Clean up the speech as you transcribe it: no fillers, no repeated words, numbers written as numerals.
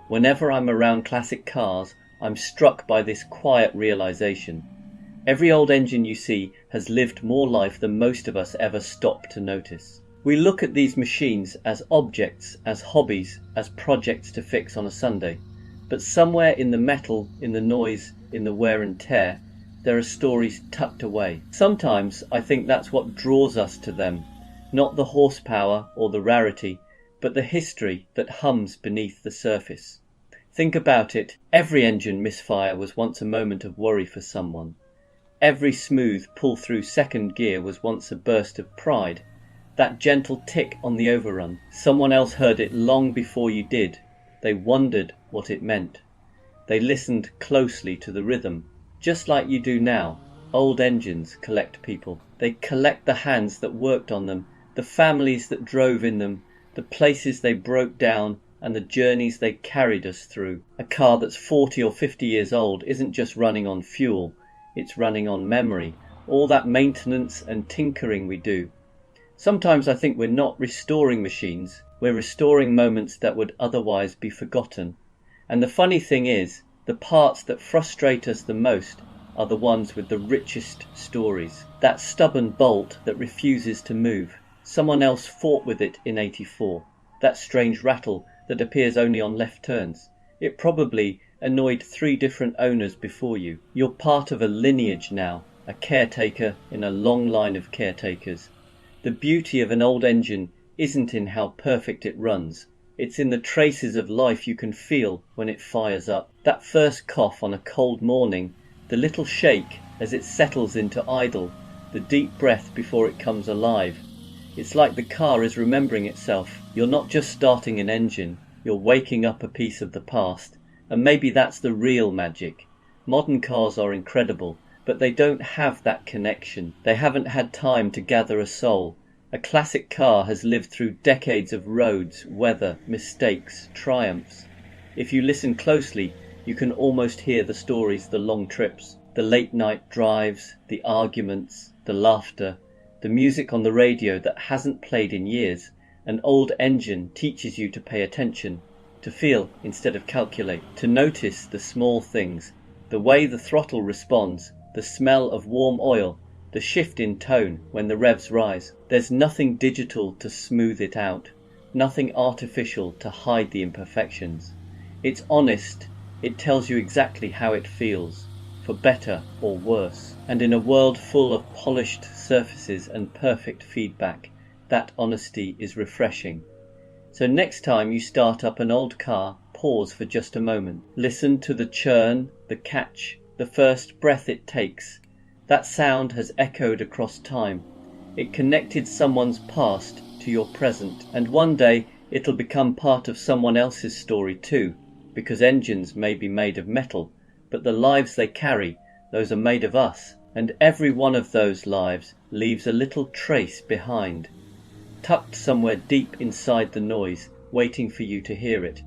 Whenever I'm around classic cars, I'm struck by this quiet realization. Every old engine you see has lived more life than most of us ever stop to notice. We look at these machines as objects, as hobbies, as projects to fix on a Sunday. But somewhere in the metal, in the noise, in the wear and tear, there are stories tucked away. Sometimes I think that's what draws us to them, not the horsepower or the rarity, but the history that hums beneath the surface. Think about it, every engine misfire was once a moment of worry for someone. Every smooth pull-through second gear was once a burst of pride. That gentle tick on the overrun, someone else heard it long before you did. They wondered what it meant. They listened closely to the rhythm, just like you do now. Old engines collect people. They collect the hands that worked on them, the families that drove in them, the places they broke down, and the journeys they carried us through. A car that's 40 or 50 years old isn't just running on fuel, it's running on memory, all that maintenance and tinkering we do. Sometimes I think we're not restoring machines, we're restoring moments that would otherwise be forgotten. And the funny thing is, the parts that frustrate us the most are the ones with the richest stories. That stubborn bolt that refuses to move. Someone else fought with it in '84. That strange rattle that appears only on left turns. It probably annoyed 3 different owners before you. You're part of a lineage now, a caretaker in a long line of caretakers. The beauty of an old engine isn't in how perfect it runs. It's in the traces of life you can feel when it fires up. That first cough on a cold morning, the little shake as it settles into idle, the deep breath before it comes alive. It's like the car is remembering itself. You're not just starting an engine, you're waking up a piece of the past. And maybe that's the real magic. Modern cars are incredible, but they don't have that connection. They haven't had time to gather a soul. A classic car has lived through decades of roads, weather, mistakes, triumphs. If you listen closely, you can almost hear the stories, the long trips, the late night drives, the arguments, the laughter, the music on the radio that hasn't played in years. An old engine teaches you to pay attention, to feel instead of calculate, to notice the small things, the way the throttle responds, the smell of warm oil, the shift in tone when the revs rise. There's nothing digital to smooth it out, nothing artificial to hide the imperfections. It's honest, it tells you exactly how it feels, for better or worse. And in a world full of polished surfaces and perfect feedback, that honesty is refreshing. So next time you start up an old car, pause for just a moment. Listen to the churn, the catch, the first breath it takes. That sound has echoed across time. It connected someone's past to your present, and one day it'll become part of someone else's story too, because engines may be made of metal, but the lives they carry, those are made of us, and every one of those lives leaves a little trace behind, tucked somewhere deep inside the noise, waiting for you to hear it.